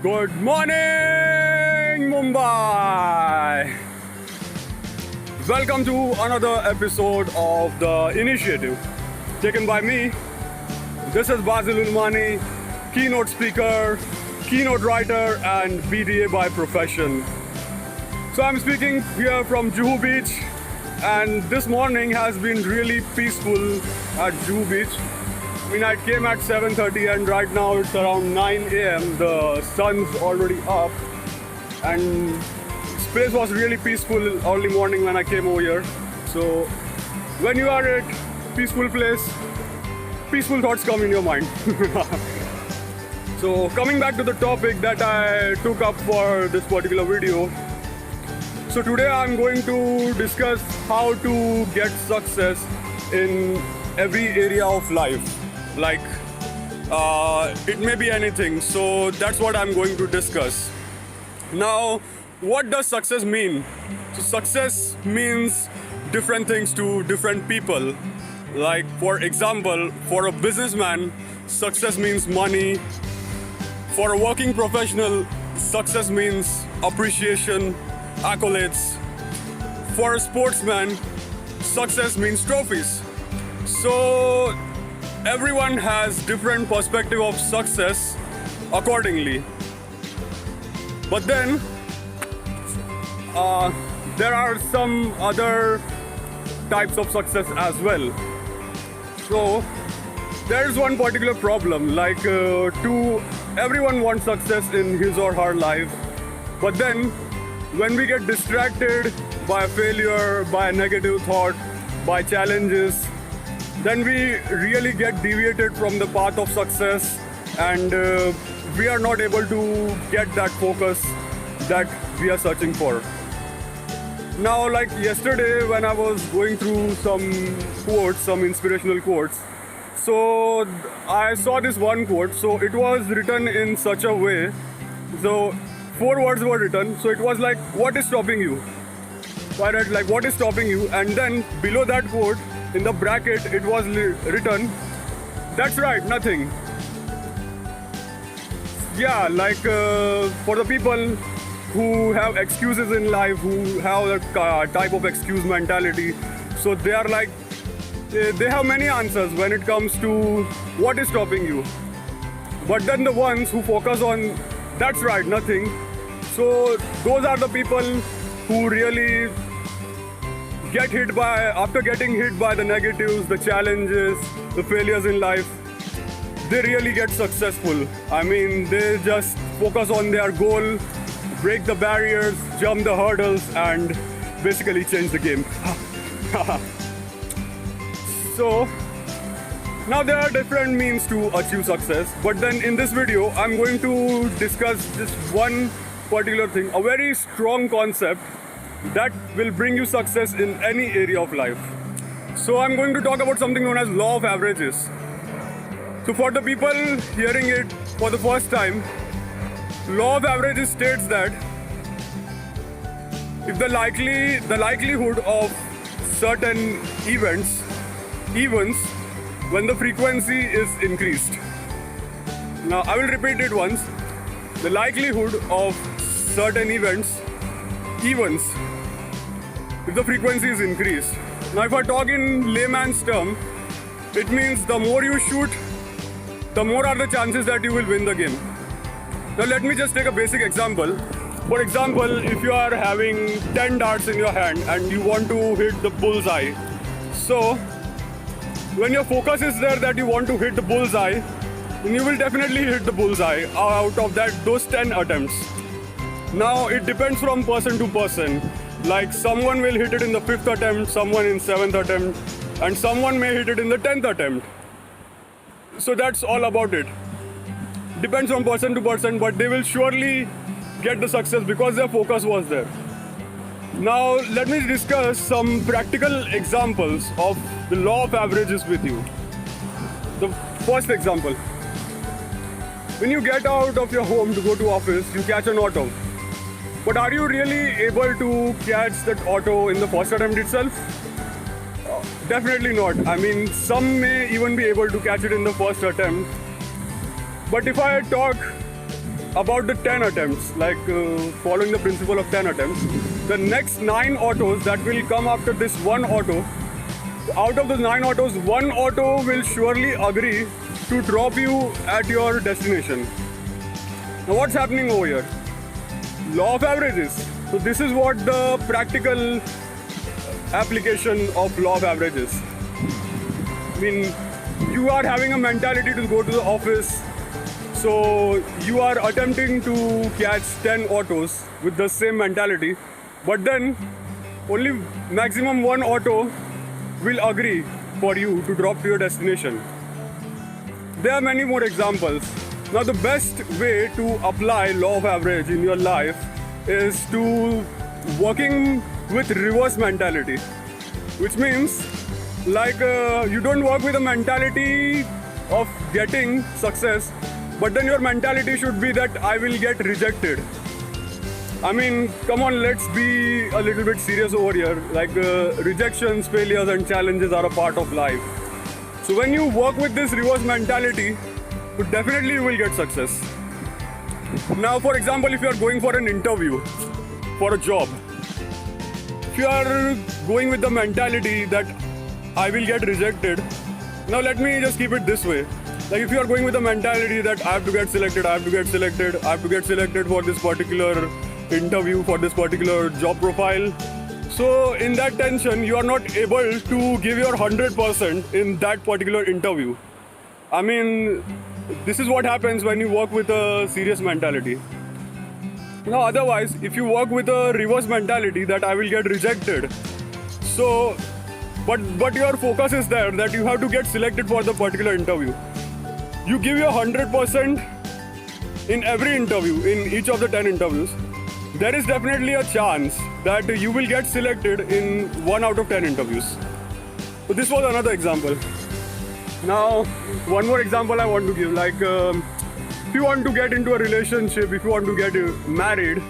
Good morning, Mumbai! Welcome to another episode of The Initiative, taken by me. This is Basil Ulmani, keynote speaker, keynote writer, and BDA by profession. So I'm speaking here from Juhu Beach, and this morning has been really peaceful at Juhu Beach. I mean, I came at 7:30 and right now it's around 9 a.m. The sun's already up and this place was really peaceful early morning when I came over here. So when you are at peaceful place, peaceful thoughts come in your mind. So coming back to the topic that I took up for this particular video. So today I'm going to discuss how to get success in every area of life. Like it may be anything, so that's what I'm going to discuss. Now, what does success mean? So success means different things to different people. Like for example, for a businessman, success means money. For a working professional, success means appreciation, accolades. For a sportsman, success means trophies. So everyone has different perspective of success accordingly. But then there are some other types of success as well. So there is one particular problem, like everyone wants success in his or her life, but then when we get distracted by failure, by negative thought, by challenges, then we really get deviated from the path of success and we are not able to get that focus that we are searching for. Now, like yesterday when I was going through some quotes, some inspirational quotes, so I saw this one quote. So it was written in such a way, so 4 words were written. So it was like, what is stopping you? So I read like, what is stopping you? And then below that quote, in the bracket, it was written, that's right, nothing. Yeah, like for the people who have excuses in life, who have a type of excuse mentality, so they are like, they have many answers when it comes to what is stopping you. But then the ones who focus on, that's right, nothing, so those are the people who really get hit by, after getting hit by the negatives, the challenges, the failures in life, they really get successful. I mean, they just focus on their goal, break the barriers, jump the hurdles, and basically change the game. So now there are different means to achieve success, but then in this video I'm going to discuss just one particular thing, a very strong concept that will bring you success in any area of life. So I'm going to talk about something known as law of averages. So for the people hearing it for the first time, law of averages states that if the likelihood of certain events evens when the frequency is increased. Now I will repeat it once. The likelihood of certain events evens if the frequency is increased. Now if I talk in layman's term, it means the more you shoot, the more are the chances that you will win the game. Now let me just take a basic example. For example, if you are having 10 darts in your hand and you want to hit the bullseye, so when your focus is there that you want to hit the bullseye, then you will definitely hit the bullseye out of those 10 attempts. Now it depends from person to person. Like someone will hit it in the 5th attempt, someone in 7th attempt, and someone may hit it in the 10th attempt. So that's all about it. Depends from person to person, but they will surely get the success because their focus was there. Now let me discuss some practical examples of the law of averages with you. The first example. When you get out of your home to go to office, you catch an auto. But are you really able to catch that auto in the first attempt itself? Definitely not. I mean, some may even be able to catch it in the first attempt. But if I talk about the 10 attempts, like following the principle of 10 attempts, the next 9 autos that will come after this one auto, out of those 9 autos, one auto will surely agree to drop you at your destination. Now what's happening over here? Law of averages. So this is what the practical application of law of averages. I mean, you are having a mentality to go to the office, so you are attempting to catch 10 autos with the same mentality, but then only maximum one auto will agree for you to drop to your destination. There are many more examples. Now the best way to apply law of average in your life is to working with reverse mentality, which means like you don't work with a mentality of getting success, but then your mentality should be that I will get rejected. I mean, come on, let's be a little bit serious over here. Like rejections, failures and challenges are a part of life. So when you work with this reverse mentality, definitely you will get success. Now for example, if you are going for an interview for a job, if you are going with the mentality that I will get rejected, now let me just keep it this way. Like if you are going with the mentality that I have to get selected, I have to get selected, I have to get selected for this particular interview, for this particular job profile. So in that tension, you are not able to give your 100% in that particular interview. I mean, this is what happens when you work with a serious mentality. Now otherwise, if you work with a reverse mentality that I will get rejected, so but your focus is there that you have to get selected for the particular interview. You give your 100% in every interview, in each of the 10 interviews. There is definitely a chance that you will get selected in 1 out of 10 interviews. So this was another example. Now, one more example I want to give, like if you want to get into a relationship, if you want to get married,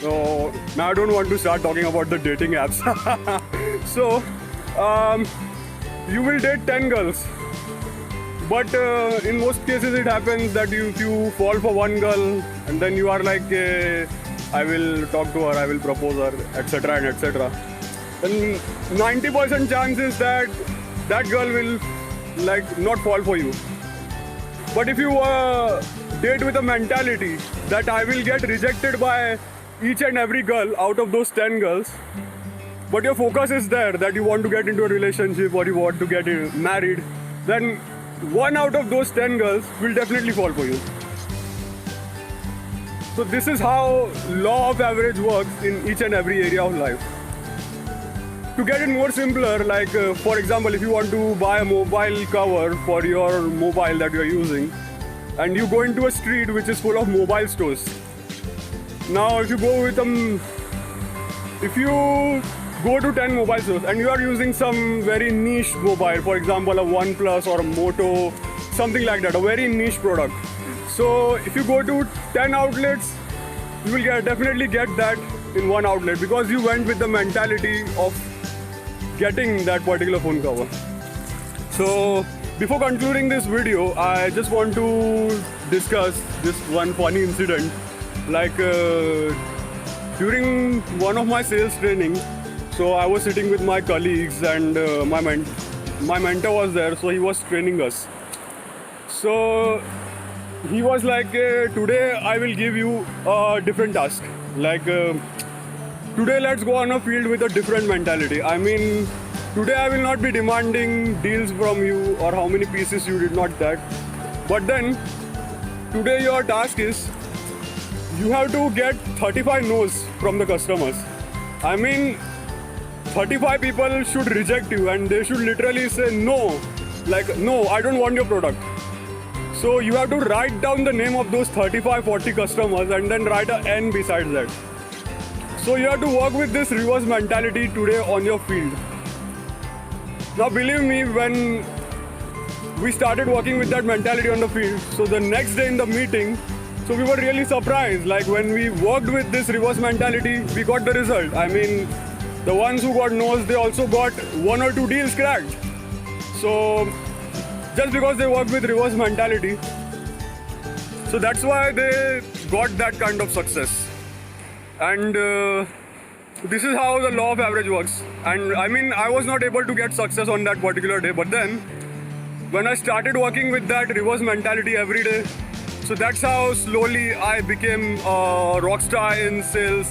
now I don't want to start talking about the dating apps. So, you will date 10 girls. But in most cases it happens that if you fall for one girl and then you are like, I will talk to her, I will propose her, etc. and etc. Then 90% chance is that that girl will like not fall for you. But if you date with a mentality that I will get rejected by each and every girl out of those 10 girls, but your focus is there that you want to get into a relationship or you want to get married, then 1 out of those 10 girls will definitely fall for you. So this is how law of average works in each and every area of life. To get it more simpler, like for example, if you want to buy a mobile cover for your mobile that you are using, and you go into a street which is full of mobile stores. Now if you go with if you go to 10 mobile stores and you are using some very niche mobile, for example a OnePlus or a Moto, something like that, a very niche product. So if you go to 10 outlets, you will definitely get that in one outlet because you went with the mentality of getting that particular phone cover. So before concluding this video, I just want to discuss this one funny incident. Like during one of my sales training, so I was sitting with my colleagues and my mentor was there, so he was training us. So he was like, today I will give you a different task. Like today let's go on a field with a different mentality. I mean, today I will not be demanding deals from you or how many pieces you did, not that. But then today your task is you have to get 35 no's from the customers. I mean, 35 people should reject you and they should literally say no, like no, I don't want your product. So you have to write down the name of those 35-40 customers and then write an N besides that. So you have to work with this reverse mentality today on your field. Now believe me, when we started working with that mentality on the field, so the next day in the meeting, so we were really surprised. Like when we worked with this reverse mentality, we got the result. I mean, the ones who got no's, they also got 1 or 2 deals cracked. So just because they work with reverse mentality, so that's why they got that kind of success. And this is how the law of average works. And I mean, I was not able to get success on that particular day, but then when I started working with that reverse mentality every day, so that's how slowly I became a rock star in sales.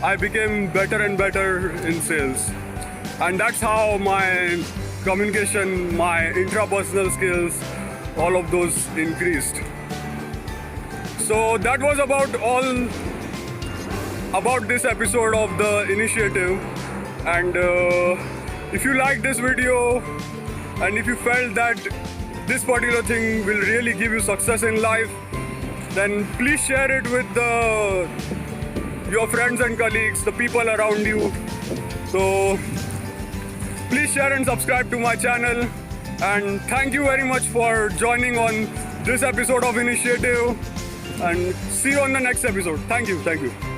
I became better and better in sales. And that's how my communication, my intrapersonal skills, all of those increased. So that was about this episode of the initiative. And if you like this video and if you felt that this particular thing will really give you success in life, then please share it with your friends and colleagues, the people around you. So please share and subscribe to my channel. And thank you very much for joining on this episode of Initiative. And see you on the next episode. Thank you.